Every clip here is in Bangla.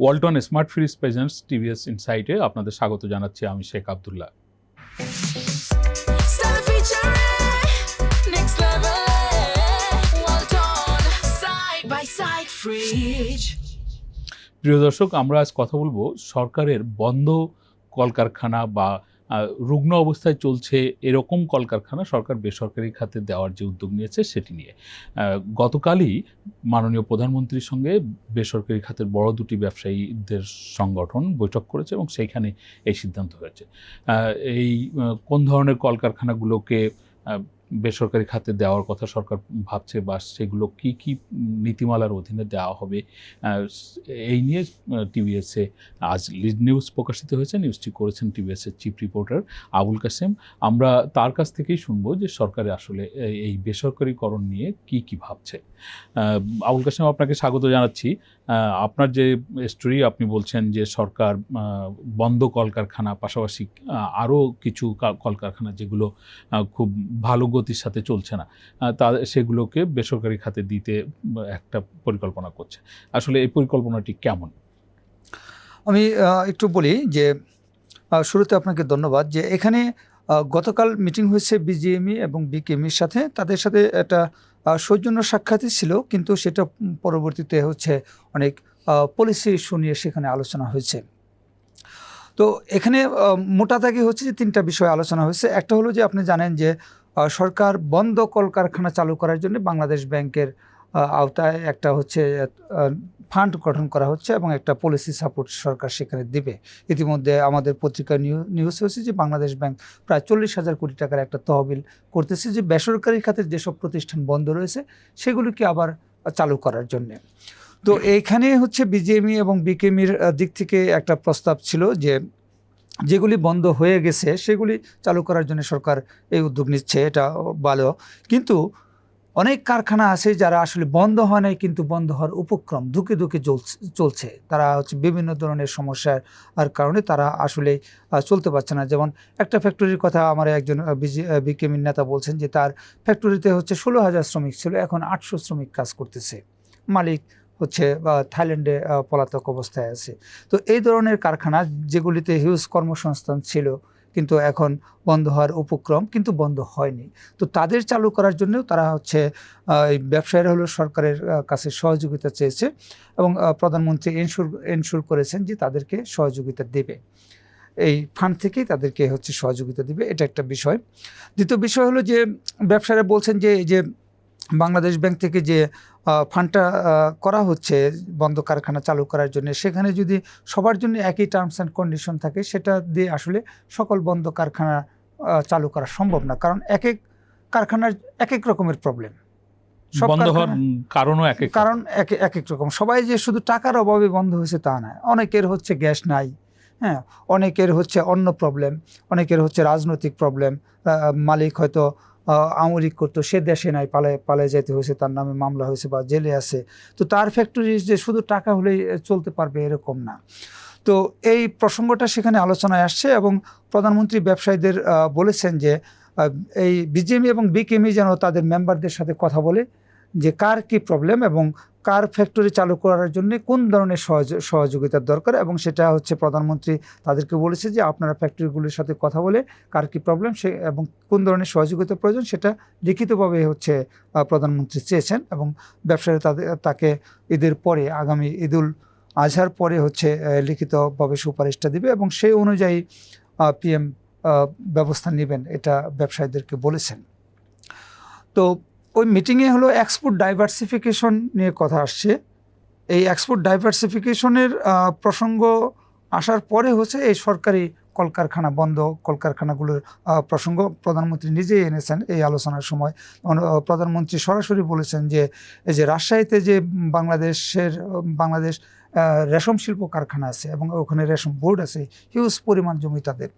Walton smart fridge presents TVS ইনসাইটে আপনাদের স্বাগত জানাচ্ছি আমি শেখ আব্দুল্লাহ। প্রিয় দর্শক, আমরা আজ কথা বলবো সরকারের বন্ধ কলকারখানা বা রুগ্ন অবস্থায় চলছে এরকম কলকারখানা সরকার বেসরকারি খাতে দেওয়ার যে উদ্যোগ নিয়েছে সেটি নিয়ে। গতকালই মাননীয় প্রধানমন্ত্রীর সঙ্গে বেসরকারি খাতের বড় দুটি ব্যবসায়ীদের সংগঠন বৈঠক করেছে এবং সেইখানে এই সিদ্ধান্ত হয়েছে। এই কোন ধরনের কলকারখানাগুলোকে বেসরকারি খাতে দেওয়ার কথা সরকার ভাবছে বা সেগুলো কি কি নীতিমালার অধীনে দেওয়া হবে, এই নিয়ে টিভিএসে আজ লিড নিউজ প্রকাশিত হয়েছে। নিউজটি করেছেন টিভিএসের চিফ রিপোর্টার আবুল কাসেম। আমরা তার কাছ থেকেই শুনবো যে সরকারে আসলে এই বেসরকারিকরণ নিয়ে কি কি ভাবছে। আবুল কাসেম, আপনাকে স্বাগত জানাচ্ছি। আপনার যে স্টোরি, আপনি বলছেন যে সরকার বন্ধ কলকারখানা পাশাপাশি আরও কিছু কলকারখানা যেগুলো খুব ভালো গতির সাথে চলছে না, সেগুলোকে বেসরকারি খাতে দিতে একটা পরিকল্পনা করছে। আসলে এই পরিকল্পনাটি কেমন? আমি একটু বলি যে শুরুতে আপনাকে ধন্যবাদ যে এখানে গতকাল মিটিং হয়েছে বিজিএমই এবং বিকেএমইর সাথে। তাদের সাথে একটা সৌজন্য সাক্ষাৎই ছিল, কিন্তু সেটা পরবর্তীতে হচ্ছে অনেক পলিসি ইস্যু নিয়ে সেখানে আলোচনা হয়েছে। তো এখানে মোটা দাগে হচ্ছে যে তিনটা বিষয় আলোচনা হয়েছে। একটা হলো যে আপনি জানেন যে সরকার বন্ধ কলকারখানা চালু করার জন্য বাংলাদেশ ব্যাংকের আওতায় একটা হচ্ছে ফান্ড গঠন করা হচ্ছে এবং একটা পলিসি সাপোর্ট সরকার সেখানে দিবে। ইতিমধ্যে আমাদের পত্রিকায় নিউজ হয়েছে যে বাংলাদেশ ব্যাংক প্রায় 40,000 কোটি টাকার একটা তহবিল করতেছে যে বেসরকারি খাতের যেসব প্রতিষ্ঠান বন্ধ রয়েছে সেগুলিকে আবার চালু করার জন্যে। তো এইখানে হচ্ছে বিজিএমই এবং বিকেএমইর দিক থেকে একটা প্রস্তাব ছিল যে যেগুলি বন্ধ হয়ে গেছে সেগুলি চালু করার জন্য সরকার এই উদ্যোগ নিচ্ছে, এটা ভালো। কিন্তু অনেক কারখানা আছে যারা আসলে বন্ধ হয় নাই, কিন্তু বন্ধ হওয়ার উপক্রম ধুকে ধুকে চলছে। তারা হচ্ছে বিভিন্ন ধরনের সমস্যার কারণে তারা আসলে চলতে পারছে না। যেমন একটা ফ্যাক্টরির কথা আমার একজন বিকেএমইর নেতা বলছেন যে তার ফ্যাক্টরিতে হচ্ছে 16,000 শ্রমিক ছিল, এখন 800 শ্রমিক কাজ করতেছে। মালিক হচ্ছে থাইল্যান্ডে পলাতক অবস্থায় আছে। তো এই ধরনের কারখানা যেগুলিতে হিউজ কর্মসংস্থান ছিল কিন্তু এখন বন্ধ হওয়ার উপক্রম, কিন্তু বন্ধ হয়নি। তো তাদের চালু করার জন্যও তারা হচ্ছে এই ব্যবসায়ীরা হলো সরকারের কাছে সহযোগিতা চেয়েছে এবং প্রধানমন্ত্রী এনশিওর করেছেন যে তাদেরকে সহযোগিতা দেবে, এই ফান্ড থেকেই তাদেরকে হচ্ছে সহযোগিতা দিবে। এটা একটা বিষয়। দ্বিতীয় বিষয় হলো যে ব্যবসায়ীরা বলছেন যে এই যে বাংলাদেশ ব্যাংক থেকে যে ফান্ডটা করা হচ্ছে বন্ধ কারখানা চালু করার জন্য, সেখানে যদি সবার জন্য একই টার্মস অ্যান্ড কন্ডিশন থাকে সেটা দিয়ে আসলে সকল বন্ধ কারখানা চালু করা সম্ভব না। কারণ এক এক কারখানার এক এক রকমের প্রবলেম, বন্ধ হওয়ার কারণও এক এক রকম। সবাই যে শুধু টাকার অভাবে বন্ধ হয়েছে তা না, অনেকের হচ্ছে গ্যাস নাই, হ্যাঁ, অনেকের হচ্ছে অন্য প্রবলেম, অনেকের হচ্ছে রাজনৈতিক প্রবলেম। মালিক হয়তো আমলিক করতো, সে দেশে নাই, পালায় যেতে হয়েছে, তার নামে মামলা হয়েছে বা জেলে আছে। তো তার ফ্যাক্টরি যে শুধু টাকা হলেই চলতে পারবে এরকম না। তো এই প্রসঙ্গটা সেখানে আলোচনায় আসছে এবং প্রধানমন্ত্রী ব্যবসায়ীদের বলেছেন যে এই বিজিএমই এবং বিকেএমই যেন তাদের মেম্বারদের সাথে কথা বলে যে কার কি প্রবলেম এবং কার ফ্যাক্টরি চালু করার জন্য কোন ধরনের সহযোগিতার দরকার, এবং সেটা হচ্ছে প্রধানমন্ত্রী তাদেরকে বলেছে যে আপনারা ফ্যাক্টরিগুলির সাথে কথা বলে কার কি প্রবলেম সে এবং কোন ধরনের সহযোগিতা প্রয়োজন সেটা লিখিতভাবে হচ্ছে প্রধানমন্ত্রী চেয়েছেন। এবং ব্যবসায়ী তাকে ঈদের পরে, আগামী ঈদুল আজহার পরে হচ্ছে লিখিতভাবে সুপারিশটা দিবে এবং সেই অনুযায়ী পিএম ব্যবস্থা নেবেন, এটা ব্যবসায়ীদেরকে বলেছেন। তো ওই মিটিংয়ে হলো এক্সপোর্ট ডাইভার্সিফিকেশন নিয়ে কথা আসছে। এই এক্সপোর্ট ডাইভার্সিফিকেশনের প্রসঙ্গ আসার পরে হচ্ছে এই সরকারি কলকারখানা বন্ধ কলকারখানাগুলোর প্রসঙ্গ প্রধানমন্ত্রী নিজেই এনেছেন এই আলোচনার সময়। প্রধানমন্ত্রী সরাসরি বলেছেন যে এই যে রাজশাহীতে যে বাংলাদেশ রেশম শিল্প কারখানা আছে এবং ওখানে রেশম বোর্ড আছে, হিউজ পরিমাণ জমি তাদের।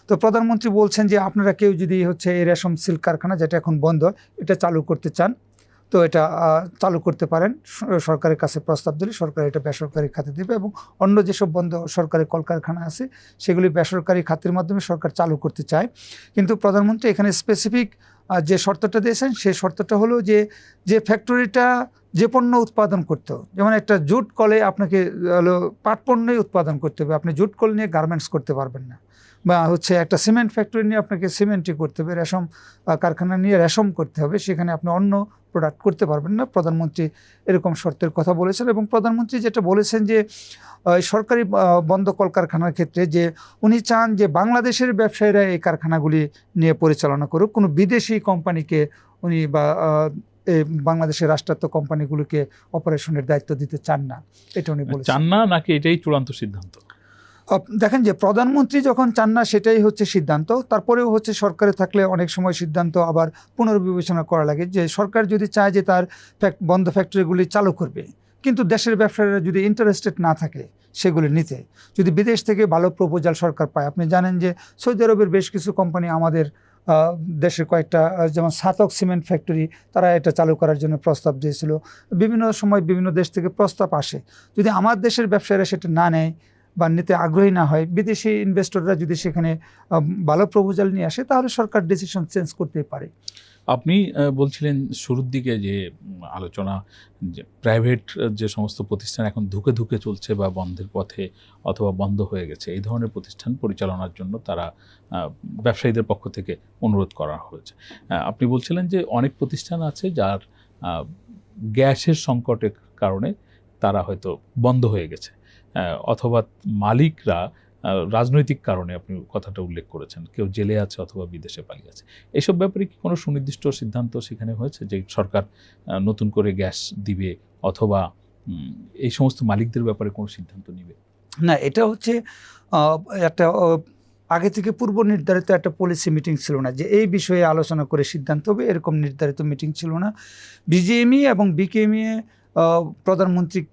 তো প্রধানমন্ত্রী বলছেন যে আপনারা কেউ যদি হচ্ছে এই রেশম সিল্ক কারখানা যেটা এখন বন্ধ এটা চালু করতে চান তো এটা চালু করতে পারেন, সরকারের কাছে প্রস্তাব দিলে সরকার এটা বেসরকারি খাতে দেবে এবং অন্য যেসব বন্ধ সরকারি কলকারখানা আছে সেগুলি বেসরকারি খাতের মাধ্যমে সরকার চালু করতে চায়। কিন্তু প্রধানমন্ত্রী এখানে স্পেসিফিক যে শর্তটা দিয়েছেন সেই শর্তটা হলো যে ফ্যাক্টরিটা যে পণ্য উৎপাদন করতে, যেমন একটা জুট কলে আপনাকে পাট পণ্যই উৎপাদন করতে হবে, আপনি জুট কল নিয়ে গার্মেন্টস করতে পারবেন না। বা হচ্ছে একটা সিমেন্ট ফ্যাক্টরি নিয়ে আপনাকে সিমেন্টই করতে হবে, রেশম কারখানা নিয়ে রেশম করতে হবে, সেখানে আপনি অন্য প্রোডাক্ট করতে পারবেন না। প্রধানমন্ত্রী এরকম শর্তের কথা বলেছেন এবং প্রধানমন্ত্রী যেটা বলেছেন যে সরকারি বন্ধ কলকারখানার ক্ষেত্রে যে উনি চান যে বাংলাদেশের ব্যবসায়ীরা এই কারখানাগুলি নিয়ে পরিচালনা করুক, কোনো বিদেশি কোম্পানিকে উনি বা বাংলাদেশের রাষ্ট্রায়ত্ত কোম্পানিগুলোকে অপারেশনের দায়িত্ব দিতে চান না, এটা উনি বলেছেন। চান না নাকি এটাই চূড়ান্ত সিদ্ধান্ত? দেখেন যে প্রধানমন্ত্রী যখন চান না সেটাই হচ্ছে সিদ্ধান্ত, তারপরেও হচ্ছে সরকারে থাকলে অনেক সময় সিদ্ধান্ত আবার পুনর্বিবেচনা করা লাগে। যে সরকার যদি চায় যে তার বন্ধ ফ্যাক্টরিগুলি চালু করবে, কিন্তু দেশের ব্যবসায়ীরা যদি ইন্টারেস্টেড না থাকে সেগুলি নিতে, যদি বিদেশ থেকে ভালো প্রপোজাল সরকার পায়, আপনি জানেন যে সৌদি আরবের বেশ কিছু কোম্পানি আমাদের দেশের কয়েকটা যেমন সাতক সিমেন্ট ফ্যাক্টরি, তারা এটা চালু করার জন্য প্রস্তাব দিয়েছিল। বিভিন্ন সময় বিভিন্ন দেশ থেকে প্রস্তাব আসে, যদি আমার দেশের ব্যবসায়ীরা সেটা না নেয় বা নিতে আগ্রহী না হয়, বিদেশি ইনভেস্টররা যদি সেখানে ভালো প্রপোজাল নিয়ে আসে, তাহলে সরকার ডিসিশন চেঞ্জ করতেই পারে। আপনি বলছিলেন শুরুর দিকে যে আলোচনা, যে প্রাইভেট যে সমস্ত প্রতিষ্ঠান এখন ধুকে ধুকে চলছে বা বন্ধের পথে অথবা বন্ধ হয়ে গেছে, এই ধরনের প্রতিষ্ঠান পরিচালনার জন্য তারা ব্যবসায়ীদের পক্ষ থেকে অনুরোধ করা হয়েছে। আপনি বলছিলেন যে অনেক প্রতিষ্ঠান আছে যার গ্যাসের সংকটের কারণে তারা হয়তো বন্ধ হয়ে গেছে, অথবা মালিকরা রাজনৈতিক কারণে, আপনি কথাটা উল্লেখ করেছেন, কেউ জেলে আছে অথবা বিদেশে পালিয়ে আছে। এসব ব্যাপারে কি কোনো সুনির্দিষ্ট সিদ্ধান্ত সেখানে হয়েছে যে সরকার নতুন করে গ্যাস দিবে অথবা এই সমস্ত মালিকদের ব্যাপারে কোনো সিদ্ধান্ত নেবে? না, এটা হচ্ছে একটা আগে থেকে পূর্ব নির্ধারিত একটা পলিসি মিটিং ছিল না যে এই বিষয়ে আলোচনা করে সিদ্ধান্ত হবে, এরকম নির্ধারিত মিটিং ছিল না। বিজিএমই এবং বিকেএমই প্রধানমন্ত্রীর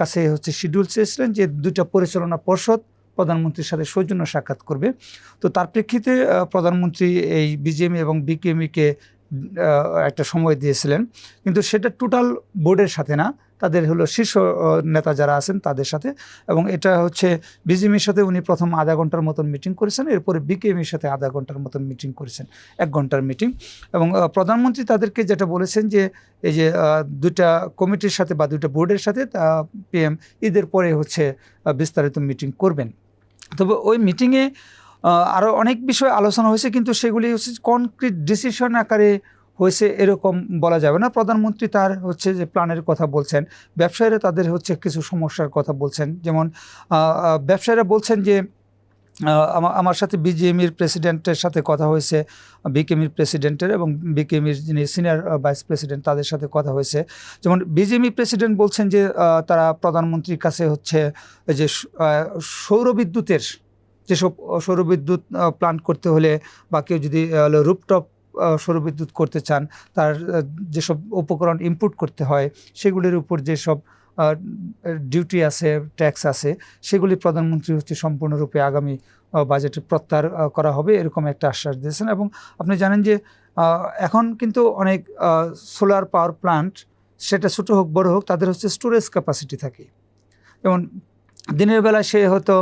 কাছে হচ্ছে শিডিউল চেয়েছিলেন যে দুইটা পরিচালনা পর্ষদ প্রধানমন্ত্রীর সাথে সৌজন্য সাক্ষাৎ করবে। তো তার প্রেক্ষিতে প্রধানমন্ত্রী এই বিজিএমই এবং বিকেএমইকে একটা সময় দিয়েছিলেন, কিন্তু সেটা টোটাল বোর্ডের সাথে না, তাদের হলো শীর্ষ নেতা যারা আছেন তাদের সাথে। এবং এটা হচ্ছে বিজিএমইর সাথে উনি প্রথম আধা ঘন্টার মতন মিটিং করেছেন, এরপরে বিকেএমইর সাথে আধা ঘন্টার মতন মিটিং করেছেন, 1 ঘন্টার মিটিং। এবং প্রধানমন্ত্রী তাদেরকে যেটা বলেছেন যে এই যে দুইটা কমিটির সাথে বা দুইটা বোর্ডের সাথে পিএম ঈদের পরে হচ্ছে বিস্তারিত মিটিং করবেন। তবে ওই মিটিংয়ে আরও অনেক বিষয় আলোচনা হয়েছে, কিন্তু সেগুলি হচ্ছে কনক্রিট ডিসিশন আকারে হয়েছে এরকম বলা যাবে না। প্রধানমন্ত্রী তার হচ্ছে যে প্ল্যানের কথা বলছেন, ব্যবসায়ীরা তাদের হচ্ছে কিছু সমস্যার কথা বলছেন। যেমন ব্যবসায়ীরা বলছেন যে আমার সাথে বিজিএমইর প্রেসিডেন্টের সাথে কথা হয়েছে, বিকেএমইর প্রেসিডেন্টের এবং বিকেএমইর যিনি সিনিয়র ভাইস প্রেসিডেন্ট তাদের সাথে কথা হয়েছে। যেমন বিজিএমই প্রেসিডেন্ট বলছেন যে তারা প্রধানমন্ত্রীর কাছে হচ্ছে যে সৌরবিদ্যুতের যেসব সৌরবিদ্যুৎ প্লান্ট করতে হলে বা কেউ যদি রুপটপ সৌরবিদ্যুৎ করতে চান, তার যেসব উপকরণ ইনপুট করতে হয় সেগুলির উপর যেসব ডিউটি আছে, ট্যাক্স আছে, সেগুলি প্রধানমন্ত্রী হচ্ছে সম্পূর্ণরূপে আগামী বাজেটে প্রত্যাহার করা হবে, এরকম একটা আশ্বাস দিয়েছেন। এবং আপনি জানেন যে এখন কিন্তু অনেক সোলার পাওয়ার প্লান্ট, সেটা ছোটো হোক বড় হোক, তাদের হচ্ছে স্টোরেজ ক্যাপাসিটি থাকে। যেমন দিনের বেলায় সে হয়তো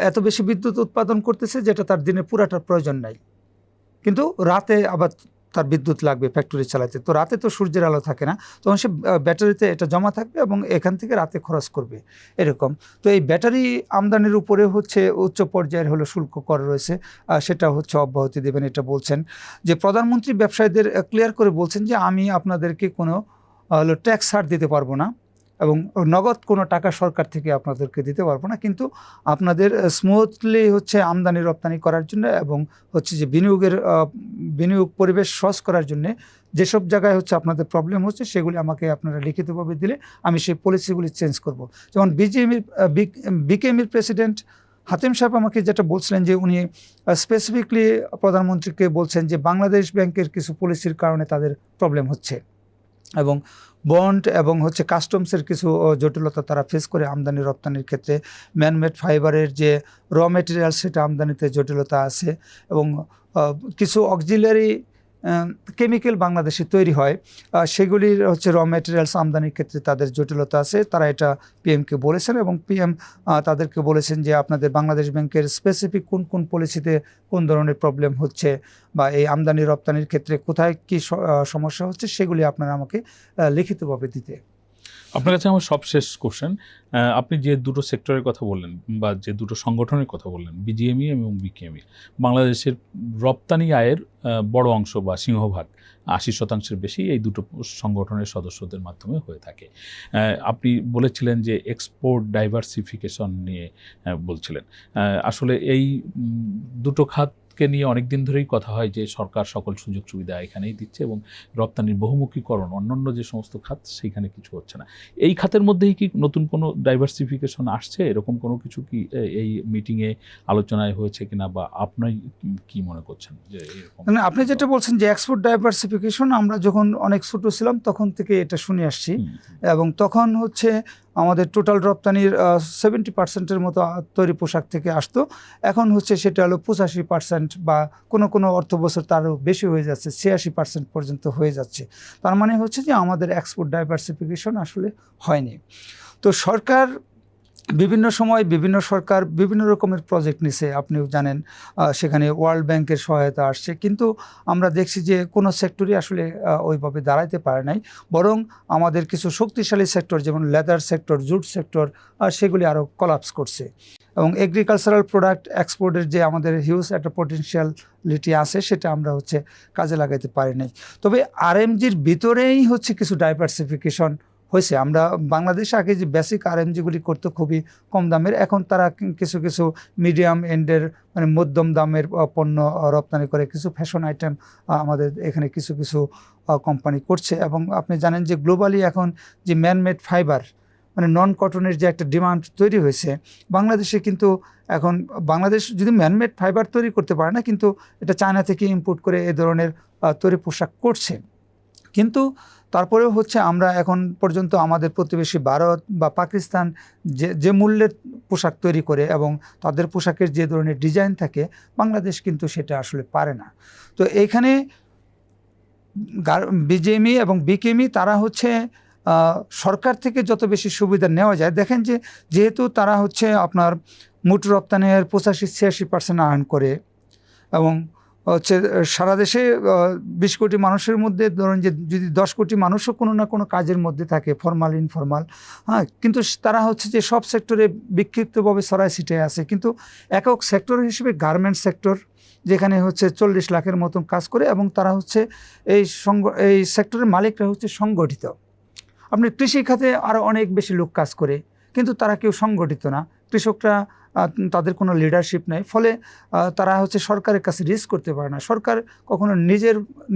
এত বেশি বিদ্যুৎ উৎপাদন করতেছে যেটা তার দিনে পুরাটার প্রয়োজন নাই, কিন্তু রাতে আবার তার বিদ্যুৎ লাগবে ফ্যাক্টরি চালাতে। তো রাতে তো সূর্যের আলো থাকে না, তখন সে ব্যাটারিতে এটা জমা থাকবে এবং এখান থেকে রাতে খরচ করবে এরকম। তো এই ব্যাটারি আমদানির উপরে হচ্ছে উচ্চ পর্যায়ের হলো শুল্ক কর রয়েছে, সেটা হচ্ছে অব্যাহতি দেবেন এটা বলছেন। যে প্রধানমন্ত্রী ব্যবসায়ীদের ক্লিয়ার করে বলছেন যে আমি আপনাদেরকে কোনো হলো ট্যাক্স ছাড় দিতে পারবো না এবং নগদ কোনো টাকা সরকার থেকে আপনাদেরকে দিতে পারবো না, কিন্তু আপনাদের স্মুথলি হচ্ছে আমদানি রপ্তানি করার জন্য এবং হচ্ছে যে বিনিয়োগ পরিবেশ সহজ করার জন্যে যেসব জায়গায় হচ্ছে আপনাদের প্রবলেম হচ্ছে সেগুলি আমাকে আপনারা লিখিতভাবে দিলে আমি সেই পলিসিগুলি চেঞ্জ করব। যেমন বিকেএমইর প্রেসিডেন্ট হাতিম সাহেব আমাকে যেটা বলছিলেন যে উনি স্পেসিফিকলি প্রধানমন্ত্রীকে বলছেন যে বাংলাদেশ ব্যাংকের কিছু পলিসির কারণে তাদের প্রবলেম হচ্ছে এবং বন্ড এবং হচ্ছে কাস্টমসের কিছু জটিলতা তারা ফেস করে আমদানি রপ্তানির ক্ষেত্রে। ম্যানমেড ফাইবারের যে র মেটেরিয়াল সেটা আমদানিতে জটিলতা আছে এবং কিছু অক্সিলারি কেমিক্যাল বাংলাদেশে তৈরি হয়, সেগুলির হচ্ছে র মেটেরিয়ালস আমদানির ক্ষেত্রে তাদের জটিলতা আছে। তারা এটা পিএমকে বলেছেন এবং পিএম তাদেরকে বলেছেন যে আপনাদের বাংলাদেশ ব্যাংকের স্পেসিফিক কোন কোন পলিসিতে কোন ধরনের প্রবলেম হচ্ছে বা এই আমদানি রপ্তানির ক্ষেত্রে কোথায় কী সমস্যা হচ্ছে সেগুলি আপনারা আমাকে লিখিতভাবে দিতে। আপনার কাছে আমার সবশেষ কোশ্চেন, আপনি যে দুটো সেক্টরের কথা বললেন বা যে দুটো সংগঠনের কথা বললেন, বিজিএমই এবং বিকেএমই, বাংলাদেশের রপ্তানি আয়ের বড় অংশ বা সিংহভাগ ৮০% বেশি এই দুটো সংগঠনের সদস্যদের মাধ্যমে হয়ে থাকে। আপনি বলেছিলেন যে এক্সপোর্ট ডাইভার্সিফিকেশন নিয়ে বলছিলেন। আসলে এই দুটো খাতকে নিয়ে অনেক দিন ধরেই কথা হয় যে সরকার সকল সুযোগ সুবিধা এখানেই দিচ্ছে এবং রপ্তানির বহুমুখীকরণ অন্যান্য যে সমস্ত খাত সেইখানে কিছু হচ্ছে না। এই খাতের মধ্যেই কি নতুন কোনো ডাইভার্সিফিকেশন আসছে? এরকম কোনো কিছু কি এই মিটিংয়ে আলোচনায় হয়েছে কিনা, বা আপনি কি মনে করছেন যে এরকম? মানে আপনি যেটা বলছেন যে এক্সপোর্ট ডাইভার্সিফিকেশন, আমরা যখন অনেক ছোট ছিলাম তখন থেকে এটা শুনে আসছি, এবং তখন হচ্ছে আমাদের টোটাল রপ্তানির 70% মতো তৈরি পোশাক থেকে আসতো। এখন হচ্ছে সেটা হলো 85% বা কোনো অর্থ বছর তারও বেশি হয়ে যাচ্ছে, 86% পর্যন্ত হয়ে যাচ্ছে। তার মানে হচ্ছে যে আমাদের এক্সপোর্ট ডাইভার্সিফিকেশন আসলে হয়নি। তো সরকার বিভিন্ন সময় বিভিন্ন সরকার বিভিন্ন রকমের প্রজেক্ট নিছে, আপনিও জানেন, সেখানে ওয়ার্ল্ড ব্যাংকের সহায়তা আসছে, কিন্তু আমরা দেখছি যে কোনো সেক্টরই আসলে ওইভাবে দাঁড়াইতে পারে নাই। বরং আমাদের কিছু শক্তিশালী সেক্টর যেমন লেদার সেক্টর, জুট সেক্টর, সেগুলি আরও কলাপস করছে। এবং এগ্রিকালচারাল প্রোডাক্ট এক্সপোর্টের যে আমাদের হিউজ একটা পটেনশিয়ালিটি আছে, সেটা আমরা হচ্ছে কাজে লাগাইতে পারি নাই। তবে আরএমজির ভিতরেই হচ্ছে কিছু ডাইভার্সিফিকেশন হয়েছে। আমরা বাংলাদেশে আগে যে বেসিক আরএমজিগুলি করতে খুবই কম দামের, এখন তারা কিছু কিছু মিডিয়াম এন্ডের মানে মধ্যম দামের পণ্য রপ্তানি করে। কিছু ফ্যাশন আইটেম আমাদের এখানে কিছু কিছু কোম্পানি করছে। এবং আপনি জানেন যে গ্লোবালি এখন যে ম্যানমেড ফাইবার মানে নন কটনের যে একটা ডিমান্ড তৈরি হয়েছে, বাংলাদেশে কিন্তু এখন বাংলাদেশ যদি ম্যানমেড ফাইবার তৈরি করতে পারে না, কিন্তু এটা চায়না থেকে ইম্পোর্ট করে এ ধরনের তৈরি পোশাক করছে। কিন্তু তারপরেও হচ্ছে আমরা এখন পর্যন্ত আমাদের প্রতিবেশী ভারত বা পাকিস্তান যে মূল্যের পোশাক তৈরি করে এবং তাদের পোশাকের যে ধরনের ডিজাইন থাকে, বাংলাদেশ কিন্তু সেটা আসলে পারে না। তো এইখানে বিজেএমই এবং বিকেএমই তারা হচ্ছে সরকার থেকে যত বেশি সুবিধা নেওয়া যায়, দেখেন যে যেহেতু তারা হচ্ছে আপনার মোট রপ্তানির 85-86% আর্ন করে, এবং হচ্ছে সারা দেশে 20 কোটি মানুষের মধ্যে ধরুন যে যদি 10 কোটি মানুষও কোনো না কোনো কাজের মধ্যে থাকে, ফর্মাল ইনফর্মাল, হ্যাঁ, কিন্তু তারা হচ্ছে যে সব সেক্টরে বিক্ষিপ্তভাবে ছড়ায় ছিটিয়ে আছে। কিন্তু একক সেক্টর হিসেবে গার্মেন্টস সেক্টর, যেখানে হচ্ছে 40 লাখের মতন কাজ করে, এবং তারা হচ্ছে এই সেক্টরের মালিকরা হচ্ছে সংগঠিত। আপনি কৃষি খাতে আরও অনেক বেশি লোক কাজ করে, কিন্তু তারা কেউ সংগঠিত না। কৃষকরা তাদের কোনো লিডারশিপ নেই, ফলে তারা হচ্ছে সরকারের কাছে রিস্ক করতে পারে না। সরকার কখনো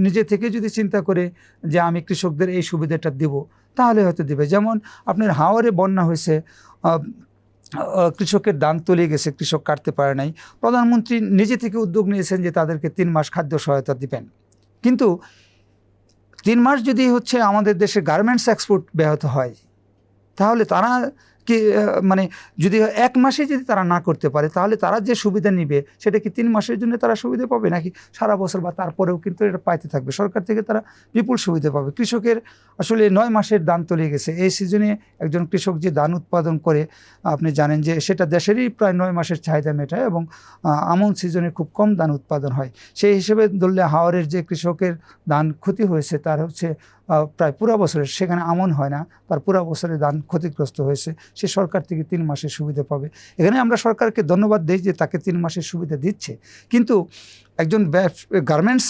নিজে থেকে যদি চিন্তা করে যে আমি কৃষকদের এই সুবিধাটা দেব, তাহলে হয়তো দেবে। যেমন আপনার হাওরে বন্যা হয়েছে, কৃষকের দাম তলিয়ে গেছে, কৃষক কাটতে পারে নাই। প্রধানমন্ত্রী নিজে থেকে উদ্যোগ নিয়েছেন যে তাদেরকে 3 মাস খাদ্য সহায়তা দিবেন। কিন্তু 3 মাস যদি হচ্ছে আমাদের দেশে গার্মেন্টস এক্সপোর্ট ব্যাহত হয়, তাহলে তারা কি মানে যদি 1 মাসে যদি তারা না করতে পারে, তাহলে তারা যে সুবিধা নিবে সেটা কি 3 মাসের জন্য তারা সুবিধা পাবে, নাকি সারা বছর বা তারপরেও কিন্তু এটা পাইতে থাকবে? সরকার থেকে তারা বিপুল সুবিধা পাবে। কৃষকের আসলে 9 মাসের ধান তলিয়ে গেছে। এই সিজনে একজন কৃষক যে ধান উৎপাদন করে, আপনি জানেন যে সেটা দেশেরই প্রায় 9 মাসের চাহিদা মেটায়, এবং আমন সিজনে খুব কম ধান উৎপাদন হয়। সেই হিসেবে ধরলে হাওরের যে কৃষকের ধান ক্ষতি হয়েছে, তার হচ্ছে প্রায় পুরো বছরের, সেখানে আমন হয় না, তার পুরো বছরের ধান ক্ষতিগ্রস্ত হয়েছে, সে সরকার থেকে 3 মাসের সুবিধা পাবে। এখানে আমরা সরকারকে ধন্যবাদ দিই যে তাকে 3 মাসের সুবিধা দিচ্ছে। কিন্তু একজন গার্মেন্টস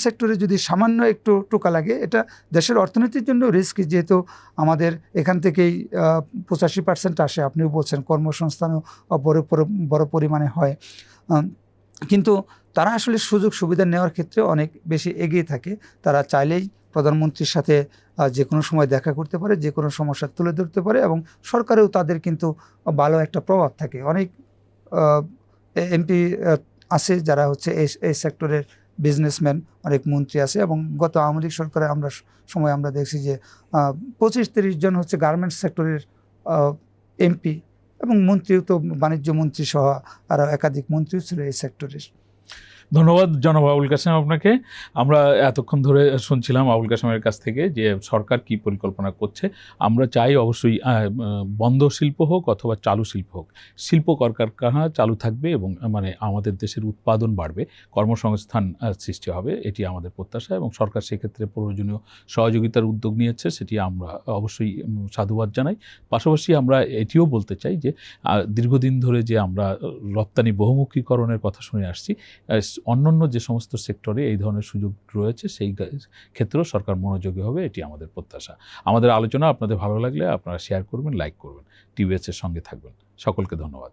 সেক্টরে যদি সামান্য একটু টোকা লাগে, এটা দেশের অর্থনীতির জন্য রিস্কি, যেহেতু আমাদের এখান থেকেই 85% আসে। আপনিও বলছেন কর্মসংস্থানও বড় পরিমাণে হয়, কিন্তু তারা আসলে সুযোগ সুবিধা নেওয়ার ক্ষেত্রে অনেক বেশি এগিয়ে থাকে। তারা চাইলেই প্রধানমন্ত্রীর সাথে যে কোনো সময় দেখা করতে পারে, যে কোনো সমস্যা তুলে ধরতে পারে, এবং সরকারেও তাদের কিন্তু ভালো একটা প্রভাব থাকে। অনেক এমপি আছে যারা হচ্ছে এই সেক্টরের বিজনেসম্যান, অনেক মন্ত্রী আছে, এবং গত আওয়ামী লীগ সরকারে আমরা দেখছি যে 25-30 জন হচ্ছে গার্মেন্টস সেক্টরের এমপি, এবং মন্ত্রীও তো বাণিজ্য মন্ত্রী সহ আরও একাধিক মন্ত্রীও ছিল এই সেক্টরের। ধন্যবাদ জনাব আবুল কাসেম আপনাকে। আমরা এতক্ষণ ধরে শুনছিলাম আবুল কাসেমের কাছ থেকে যে সরকার কি পরিকল্পনা করছে। আমরা চাই অবশ্যই বন্ধ শিল্প হোক অথবা চালু শিল্প হোক, শিল্প কলকারখানা চালু থাকবে এবং মানে আমাদের দেশের উৎপাদন বাড়বে, কর্মসংস্থান সৃষ্টি হবে, এটি আমাদের প্রত্যাশা এবং সরকার সেক্ষেত্রে প্রয়োজনীয় সহযোগিতার উদ্যোগ নিয়েছে, সেটি আমরা অবশ্যই সাধুবাদ জানাই। পাশাপাশি আমরা এটিও বলতে চাই যে দীর্ঘদিন ধরে যে আমরা রপ্তানি বহুমুখীকরণের কথা শুনে আসছি, অন্যান্য যে সমস্ত সেক্টরে এই ধরনের সুযোগ রয়েছে সেই ক্ষেত্রেও সরকার মনোযোগী হবে, এটি আমাদের প্রত্যাশা। আমাদের আলোচনা আপনাদের ভালো লাগলে আপনারা শেয়ার করবেন, লাইক করবেন, টিভিএস এর সঙ্গে থাকবেন। সকলকে ধন্যবাদ।